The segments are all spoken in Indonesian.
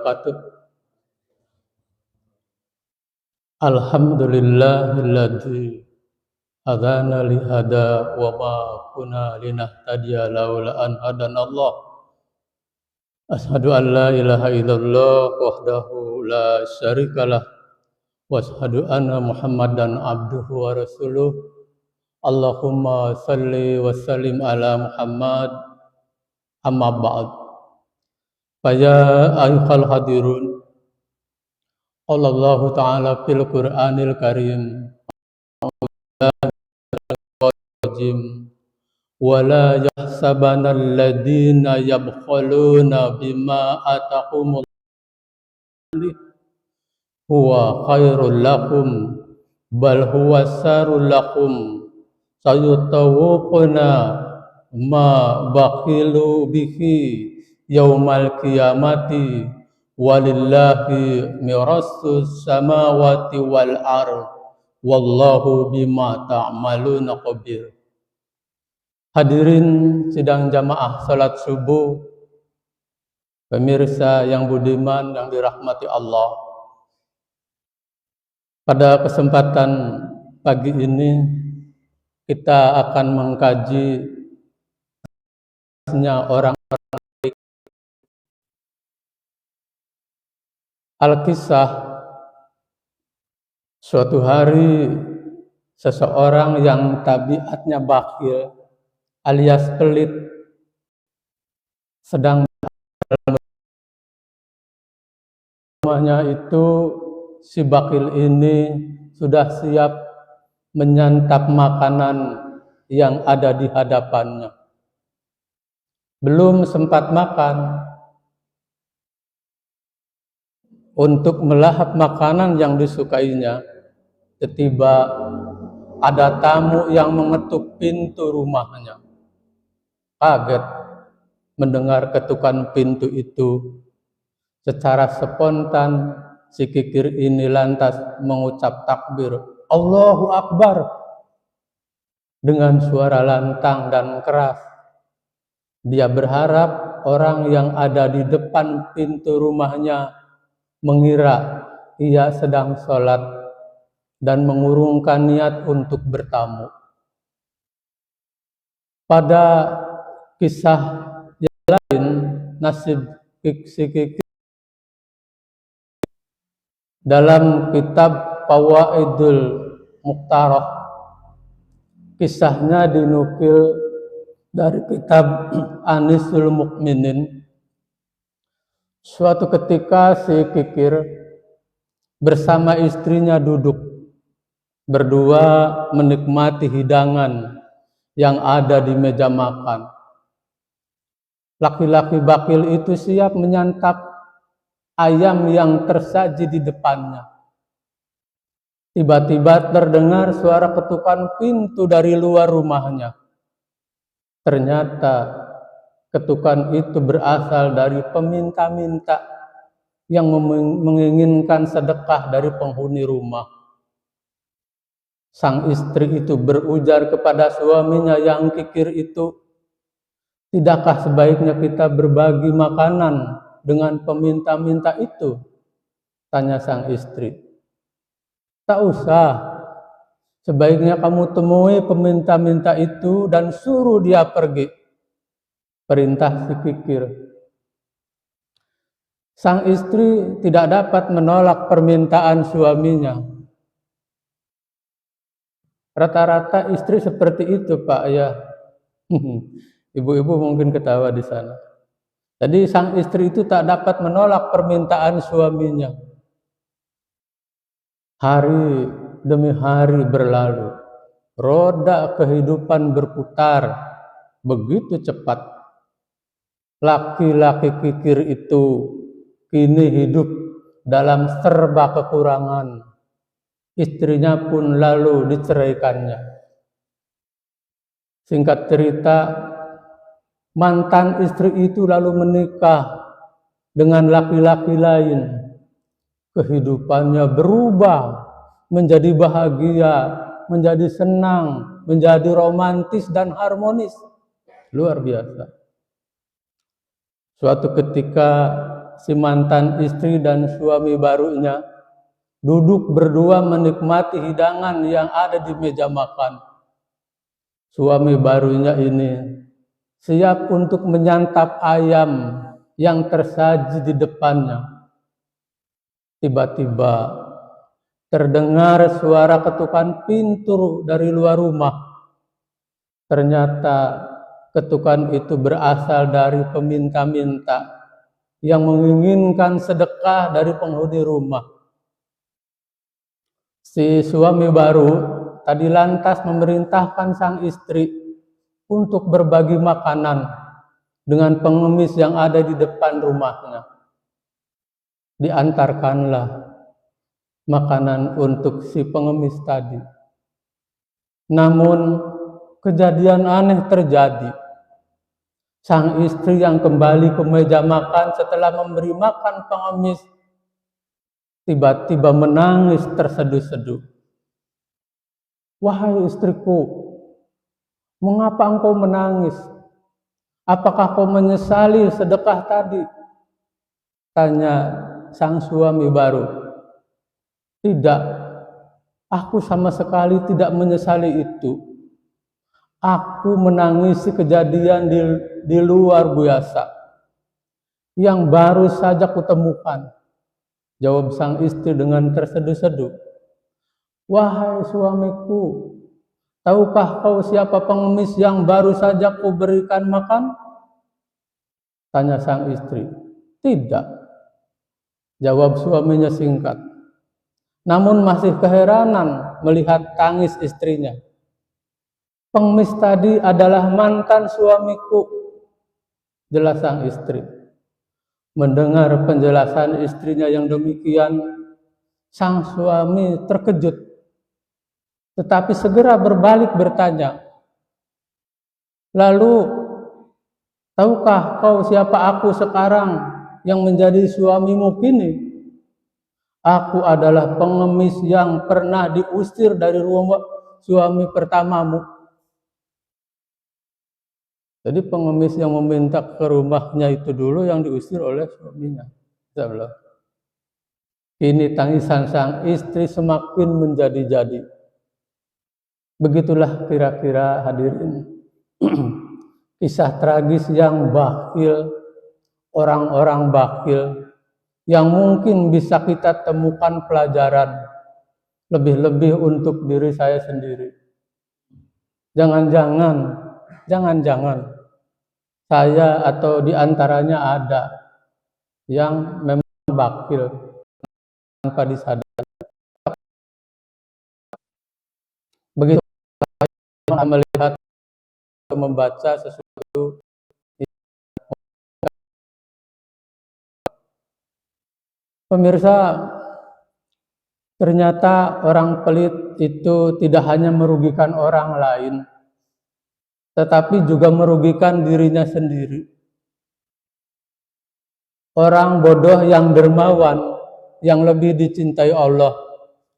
wabarakatuh. Alhamdulillahilladzi hadana li hada wa ma kunna linahtadiya laula an hadanallah. Asyhadu an la ilaha illallah wahdahu la syarikalah wa asyhadu anna Muhammadan abduhu wa rasuluh. Allahumma salli wa sallim ala Muhammad. Amma ba'd. Faya ayyuhal hadirun, qala Allah ta'ala fil Qur'anil Karim, wala yahsabanna alladhina yabkhaluna bima atahumullah huwa khairul lakum bal huwa sarul lakum sayutawquna ma bakhilu bihi yaumal qiyamati walillahi mirasus samawati wal ardh wallahu bima ta'maluna khabir. Hadirin sidang jamaah salat subuh, pemirsa yang budiman yang dirahmati Allah. Pada kesempatan pagi ini kita akan mengkaji orang Al-Kisah. Suatu hari seseorang yang tabiatnya bakhil alias pelit sedang rumahnya itu, si bakhil ini sudah siap menyantap makanan yang ada di hadapannya. Belum sempat makan, untuk melahap makanan yang disukainya, tiba-tiba ada tamu yang mengetuk pintu rumahnya. Kaget mendengar ketukan pintu itu. Secara spontan si kikir ini lantas mengucap takbir, Allahu Akbar, dengan suara lantang dan keras. Dia berharap orang yang ada di depan pintu rumahnya mengira ia sedang sholat dan mengurungkan niat untuk bertamu. Pada kisah yang lain, nasib si kikir dalam kitab Fawaidul Mukhtarah, kisahnya dinukil dari kitab Anisul Mukminin. Suatu ketika si kikir bersama istrinya duduk berdua menikmati hidangan yang ada di meja makan. Laki-laki bakhil itu siap menyantap ayam yang tersaji di depannya. Tiba-tiba terdengar suara ketukan pintu dari luar rumahnya. Ternyata ketukan itu berasal dari peminta-minta yang menginginkan sedekah dari penghuni rumah. Sang istri itu berujar kepada suaminya yang kikir itu, tidakkah sebaiknya kita berbagi makanan dengan peminta-minta itu? Tanya sang istri. Tak usah. Sebaiknya kamu temui peminta-minta itu dan suruh dia pergi. Perintah si kikir. Sang istri tidak dapat menolak permintaan suaminya. Rata-rata istri seperti itu, Pak, ya. Ibu-ibu mungkin ketawa di sana. Jadi sang istri itu tak dapat menolak permintaan suaminya. Hari demi hari berlalu. Roda kehidupan berputar begitu cepat. Laki-laki kikir itu kini hidup dalam serba kekurangan. Istrinya pun lalu diceraikannya. Singkat cerita, mantan istri itu lalu menikah dengan laki-laki lain. Kehidupannya berubah menjadi bahagia, menjadi senang, menjadi romantis dan harmonis. Luar biasa. Suatu ketika si mantan istri dan suami barunya duduk berdua menikmati hidangan yang ada di meja makan. Suami barunya ini siap untuk menyantap ayam yang tersaji di depannya. Tiba-tiba terdengar suara ketukan pintu dari luar rumah. Ternyata ketukan itu berasal dari peminta-minta yang menginginkan sedekah dari penghuni rumah. Si suami baru tadi lantas memerintahkan sang istri untuk berbagi makanan dengan pengemis yang ada di depan rumahnya. Diantarkanlah makanan untuk si pengemis tadi. Namun kejadian aneh terjadi. Sang istri yang kembali ke meja makan setelah memberi makan pengemis tiba-tiba menangis terseduh-seduh. "Wahai istriku, mengapa engkau menangis? Apakah kau menyesali sedekah tadi?" Tanya sang suami baru. "Tidak, aku sama sekali tidak menyesali itu. Aku menangisi kejadian di luar biasa yang baru saja kutemukan," jawab sang istri dengan terseduh-seduh. "Wahai suamiku, tahukah kau siapa pengemis yang baru saja ku berikan makan?" Tanya sang istri. "Tidak," jawab suaminya singkat. Namun masih keheranan melihat tangis istrinya. "Pengemis tadi adalah mantan suamiku," jelas sang istri. Mendengar penjelasan istrinya yang demikian, sang suami terkejut. Tetapi segera berbalik bertanya, "Lalu, tahukah kau siapa aku sekarang yang menjadi suamimu kini?" "Aku adalah pengemis yang pernah diusir dari rumah suami pertamamu." Jadi pengemis yang meminta ke rumahnya itu dulu yang diusir oleh suaminya. Ini tangisan sang istri semakin menjadi-jadi. Begitulah kira-kira hadirin kisah tragis yang bakhil, orang-orang bakhil yang mungkin bisa kita temukan pelajaran lebih-lebih untuk diri saya sendiri. Jangan-jangan saya atau diantaranya ada yang memang bakhil tanpa disadari. Begitu kita melihat, membaca sesuatu. Pemirsa, ternyata orang pelit itu tidak hanya merugikan orang lain, tetapi juga merugikan dirinya sendiri. Orang bodoh yang dermawan, yang lebih dicintai Allah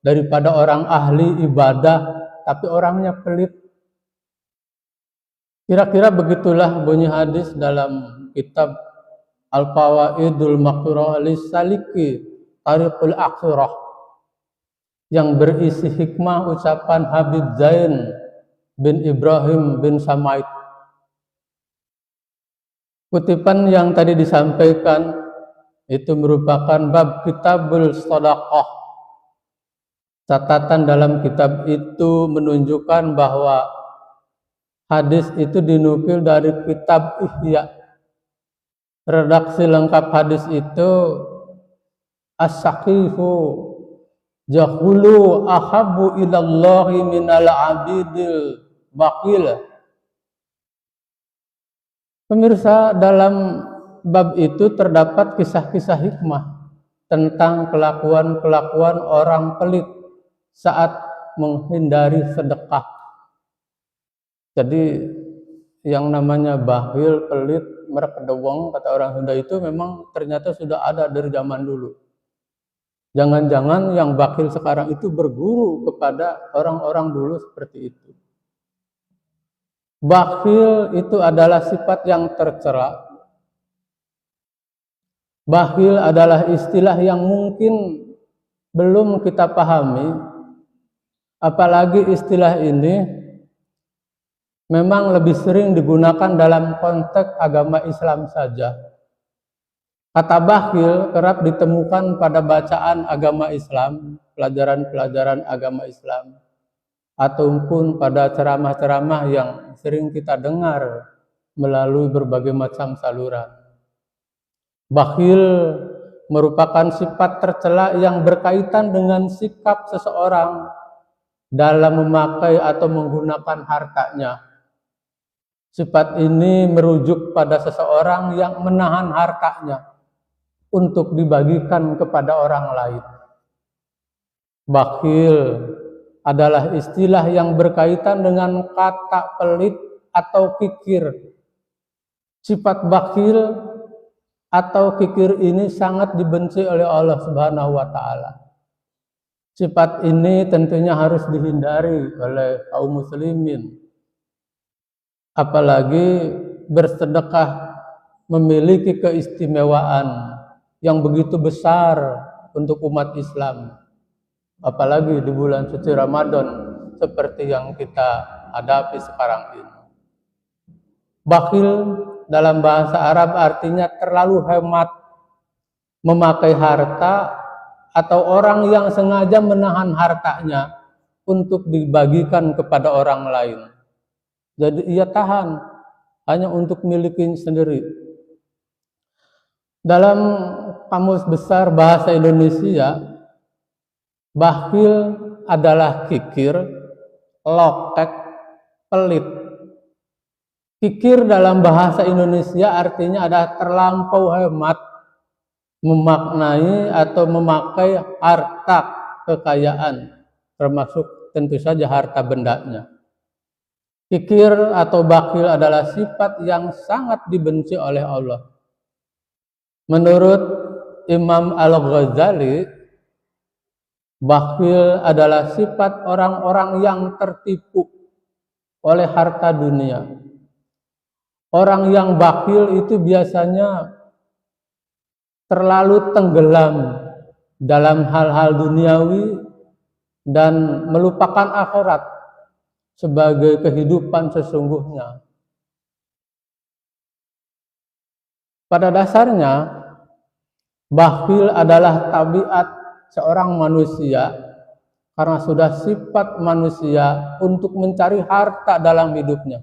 daripada orang ahli ibadah, tapi orangnya pelit. Kira-kira begitulah bunyi hadis dalam kitab Al-Fawaidul Maqrurah Lis-Saliki Tariqul Akhirah yang berisi hikmah ucapan Habib Zain bin Ibrahim bin Samaid. Kutipan yang tadi disampaikan itu merupakan bab Kitabul Shadaqah. Catatan dalam kitab itu menunjukkan bahwa hadis itu dinukil dari kitab Ihya. Redaksi lengkap hadis itu as-saqihu jahulu ahabbu ilallahi minal abidil baqil. Pemirsa, dalam bab itu terdapat kisah-kisah hikmah tentang kelakuan-kelakuan orang pelit saat menghindari sedekah. Jadi yang namanya bakhil, pelit, merekedewong, kata orang Sunda itu memang ternyata sudah ada dari zaman dulu. Jangan-jangan yang bakhil sekarang itu berguru kepada orang-orang dulu seperti itu. Bakhil itu adalah sifat yang tercela Bakhil adalah istilah yang mungkin belum kita pahami, apalagi istilah ini memang lebih sering digunakan dalam konteks agama Islam saja. Kata bakhil kerap ditemukan pada bacaan agama Islam, pelajaran-pelajaran agama Islam, ataupun pada ceramah-ceramah yang sering kita dengar melalui berbagai macam saluran. Bakhil merupakan sifat tercela yang berkaitan dengan sikap seseorang dalam memakai atau menggunakan hartanya. Sifat ini merujuk pada seseorang yang menahan hartanya untuk dibagikan kepada orang lain. Bakhil adalah istilah yang berkaitan dengan kata pelit atau kikir. Sifat bakhil atau kikir ini sangat dibenci oleh Allah Subhanahu wa Ta'ala. Sifat ini tentunya harus dihindari oleh kaum muslimin. Apalagi bersedekah memiliki keistimewaan yang begitu besar untuk umat Islam. Apalagi di bulan suci Ramadan seperti yang kita hadapi sekarang ini. Bakhil dalam bahasa Arab artinya terlalu hemat, memakai harta, atau orang yang sengaja menahan hartanya untuk dibagikan kepada orang lain. Jadi ia tahan hanya untuk miliki sendiri. Dalam Kamus Besar Bahasa Indonesia, bakhil adalah kikir, lokek, pelit. Kikir dalam bahasa Indonesia artinya adalah terlampau hemat, memaknai atau memakai harta kekayaan, termasuk tentu saja harta bendanya. Kikir atau bakhil adalah sifat yang sangat dibenci oleh Allah. Menurut Imam Al-Ghazali, bakhil adalah sifat orang-orang yang tertipu oleh harta dunia. Orang yang bakhil itu biasanya terlalu tenggelam dalam hal-hal duniawi dan melupakan akhirat sebagai kehidupan sesungguhnya. Pada dasarnya, bakhil adalah tabiat seorang manusia karena sudah sifat manusia untuk mencari harta dalam hidupnya.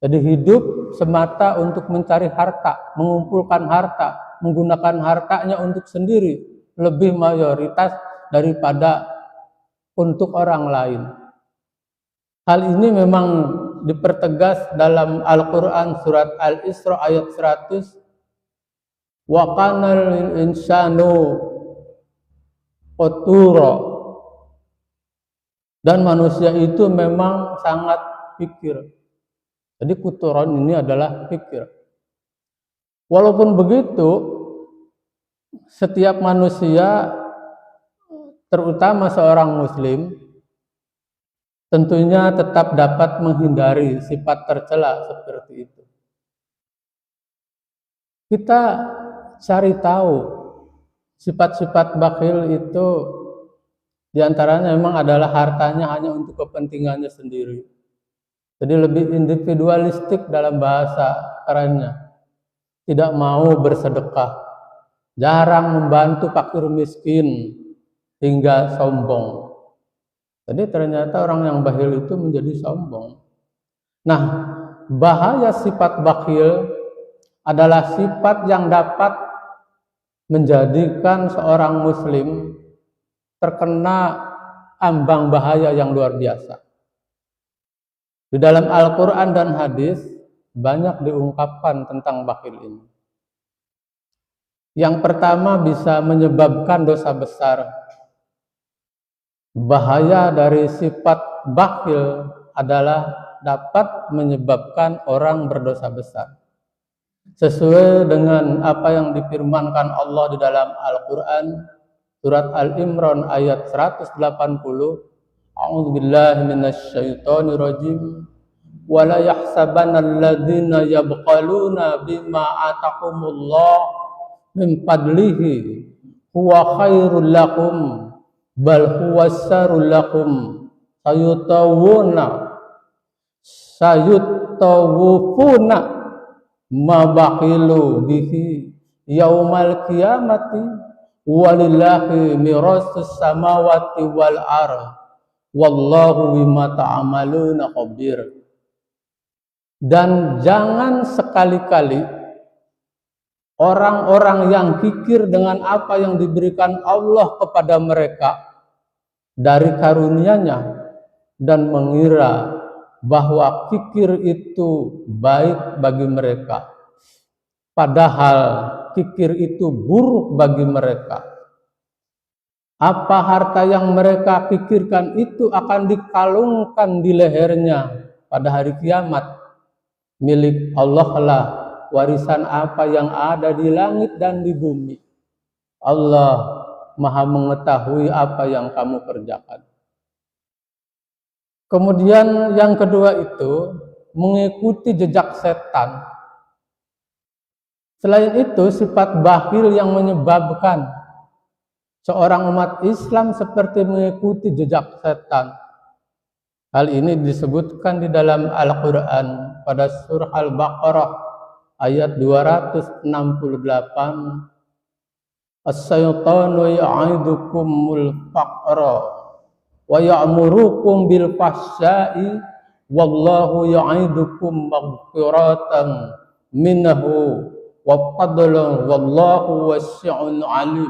Jadi hidup semata untuk mencari harta, mengumpulkan harta, menggunakan hartanya untuk sendiri, lebih mayoritas daripada untuk orang lain. Hal ini memang dipertegas dalam Al-Quran surat Al-Isra ayat 100. Wa kana lil insanu qatura. Dan manusia itu memang sangat pikir. Jadi kuturan ini adalah pikir. Walaupun begitu, setiap manusia, terutama seorang muslim, tentunya tetap dapat menghindari sifat tercela seperti itu. Kita cari tahu sifat-sifat bakhil itu diantaranya memang adalah hartanya hanya untuk kepentingannya sendiri. Jadi lebih individualistik dalam bahasa kerennya. Tidak mau bersedekah, jarang membantu fakir miskin, hingga sombong. Jadi ternyata orang yang bakhil itu menjadi sombong. Nah, bahaya sifat bakhil adalah sifat yang dapat menjadikan seorang muslim terkena ambang bahaya yang luar biasa. Di dalam Al-Quran dan hadis banyak diungkapkan tentang bakhil ini. Yang pertama, bisa menyebabkan dosa besar. Bahaya dari sifat bakhil adalah dapat menyebabkan orang berdosa besar. Sesuai dengan apa yang difirmankan Allah di dalam Al-Quran, surat Al-Imran ayat 180, A'udzubillahi minasyaitonirrajim. Wala yahsabanna alladzina yabqaluna bima ataqumullah min fadlihi huwa khairul lakum bal huwa syarrul lakum sayutawufuna ma baqilu bihi yaumal qiyamati walillahi mirasus samawati wal ardh wallahu bima ta'maluna khabir. Dan jangan sekali-kali orang-orang yang kikir dengan apa yang diberikan Allah kepada mereka dari karunia-Nya dan mengira bahwa kikir itu baik bagi mereka, padahal kikir itu buruk bagi mereka. Apa harta yang mereka pikirkan itu akan dikalungkan di lehernya pada hari kiamat. Milik Allah lah warisan apa yang ada di langit dan di bumi. Allah Maha mengetahui apa yang kamu kerjakan. Kemudian yang kedua itu mengikuti jejak setan. Selain itu sifat bakhil yang menyebabkan seorang umat Islam seperti mengikuti jejak setan. Hal ini disebutkan di dalam Al-Quran pada surah Al-Baqarah ayat 268. As-syaitanu ya'idukumul faqra wa ya'murukum bil fahsya'i wallahu ya'idukum maghfiratan minhu wa fadlan wallahu wasi'un alim.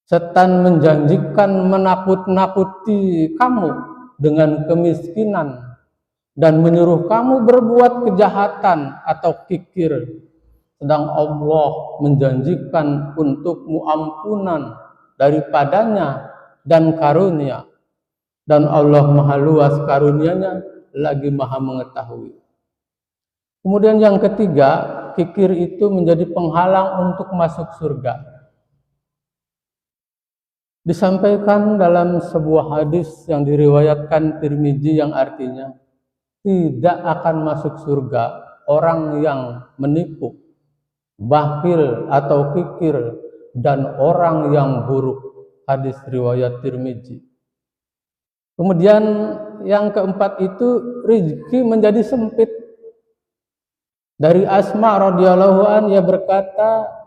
Setan menjanjikan menakut-nakuti kamu dengan kemiskinan dan menyuruh kamu berbuat kejahatan atau kikir, sedang Allah menjanjikan untukmu ampunan daripadanya dan karunia, dan Allah Maha luas karunia-Nya lagi Maha mengetahui. Kemudian yang ketiga, kikir itu menjadi penghalang untuk masuk surga. Disampaikan dalam sebuah hadis yang diriwayatkan Tirmidzi yang artinya tidak akan masuk surga orang yang menipu, bakhil atau kikir, dan orang yang buruk. Hadis riwayat Tirmidzi. Kemudian yang keempat itu rezeki menjadi sempit. Dari Asma radhiyallahu an ia berkata,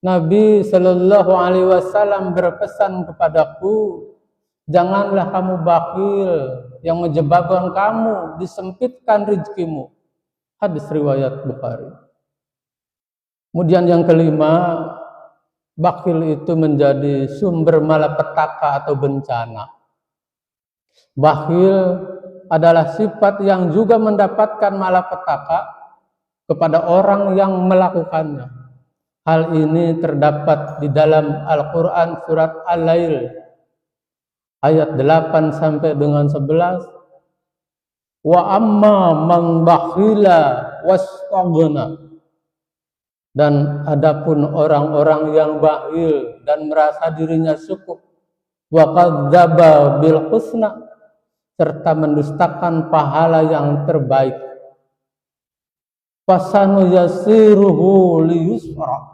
Nabi Shallallahu Alaihi Wasallam berpesan kepadaku, janganlah kamu bakhil yang menyebabkan kamu disempitkan rezekimu. Hadis riwayat Bukhari. Kemudian yang kelima, bakhil itu menjadi sumber malapetaka atau bencana. Bakhil adalah sifat yang juga mendapatkan malapetaka kepada orang yang melakukannya. Hal ini terdapat di dalam Al-Quran surat Al-Lail ayat 8 sampai dengan 11. Wa amma man bakhila wastaghna. Dan adapun orang-orang yang bakhil dan merasa dirinya cukup, wa kadzdzaba bil husna, serta mendustakan pahala yang terbaik, fasanu yasiruhu liyusra,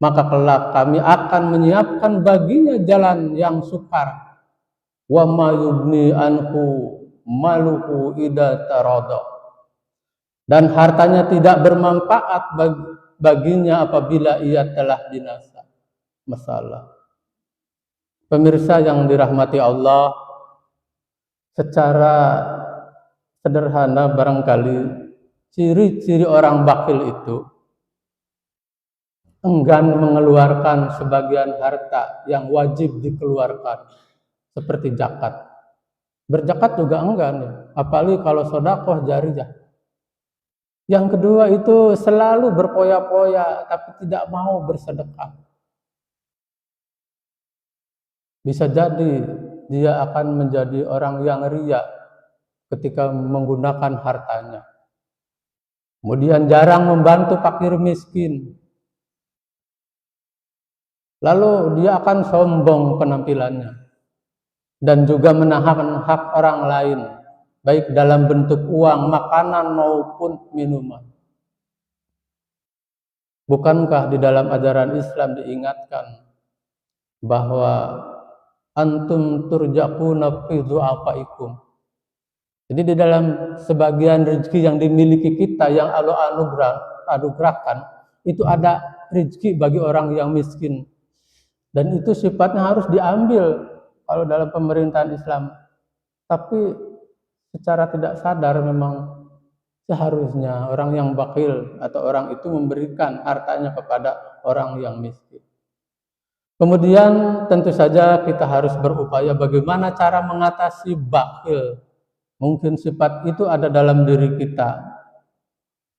maka kelak kami akan menyiapkan baginya jalan yang sukar. Wa ma yubni anhu maluhu idza tarada, dan hartanya tidak bermanfaat baginya apabila ia telah binasa. Masalah. Pemirsa yang dirahmati Allah, secara sederhana barangkali ciri-ciri orang bakhil itu enggan mengeluarkan sebagian harta yang wajib dikeluarkan seperti zakat. Berzakat juga enggan, apalagi kalau sedekah jariyah. Yang kedua itu selalu berpoya-poya tapi tidak mau bersedekah. Bisa jadi dia akan menjadi orang yang riya ketika menggunakan hartanya. Kemudian jarang membantu fakir miskin. Lalu dia akan sombong penampilannya dan juga menahan hak orang lain, baik dalam bentuk uang, makanan maupun minuman. Bukankah di dalam ajaran Islam diingatkan bahwa antum turjaquna fi du'afaikum. Jadi di dalam sebagian rezeki yang dimiliki kita yang Allah anugerahkan, itu ada rezeki bagi orang yang miskin. Dan itu sifatnya harus diambil kalau dalam pemerintahan Islam. Tapi secara tidak sadar memang seharusnya orang yang bakhil atau orang itu memberikan hartanya kepada orang yang miskin. Kemudian tentu saja kita harus berupaya bagaimana cara mengatasi bakhil. Mungkin sifat itu ada dalam diri kita.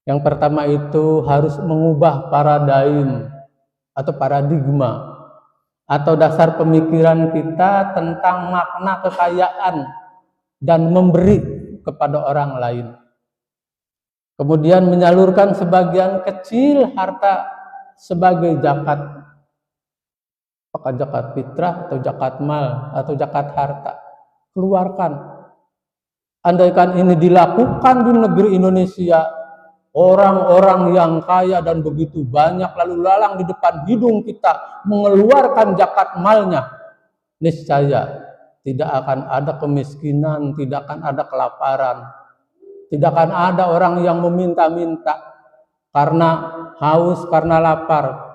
Yang pertama itu harus mengubah paradigma atau dasar pemikiran kita tentang makna kekayaan dan memberi kepada orang lain. Kemudian menyalurkan sebagian kecil harta sebagai zakat. Apakah zakat fitrah atau zakat mal atau zakat harta? Keluarkan. Andaikan ini dilakukan di negeri Indonesia, orang-orang yang kaya dan begitu banyak lalu lalang di depan hidung kita mengeluarkan zakat malnya, niscaya tidak akan ada kemiskinan, tidak akan ada kelaparan, tidak akan ada orang yang meminta-minta karena haus, karena lapar.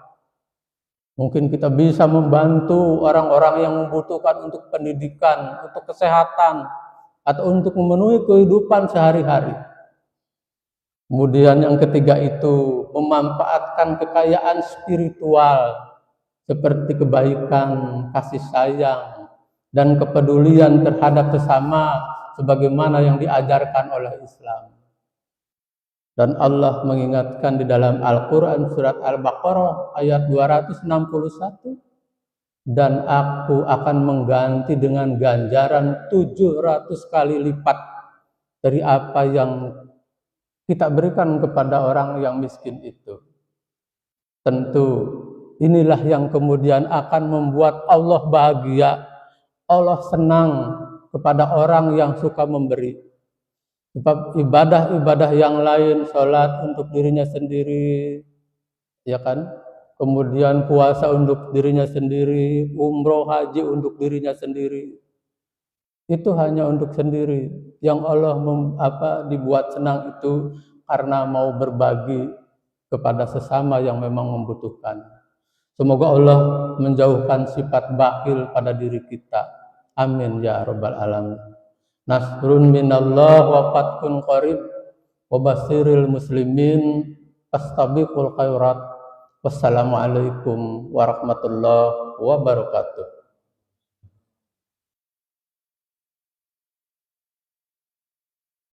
Mungkin kita bisa membantu orang-orang yang membutuhkan untuk pendidikan, untuk kesehatan, atau untuk memenuhi kehidupan sehari-hari. Kemudian yang ketiga itu memanfaatkan kekayaan spiritual seperti kebaikan, kasih sayang, dan kepedulian terhadap sesama sebagaimana yang diajarkan oleh Islam. Dan Allah mengingatkan di dalam Al-Quran surat Al-Baqarah ayat 261, dan aku akan mengganti dengan ganjaran 700 kali lipat dari apa yang kita berikan kepada orang yang miskin itu. Tentu inilah yang kemudian akan membuat Allah bahagia, Allah senang kepada orang yang suka memberi. Sebab ibadah-ibadah yang lain, sholat untuk dirinya sendiri, ya kan? Kemudian puasa untuk dirinya sendiri, umroh, haji untuk dirinya sendiri. Itu hanya untuk sendiri. Yang Allah dibuat senang itu karena mau berbagi kepada sesama yang memang membutuhkan. Semoga Allah menjauhkan sifat bakhil pada diri kita. Amin ya rabbal alamin. Nasrun minallah wa fathun qarib wa basiril muslimin fastabiqul khairat. Wassalamualaikum warahmatullahi wabarakatuh.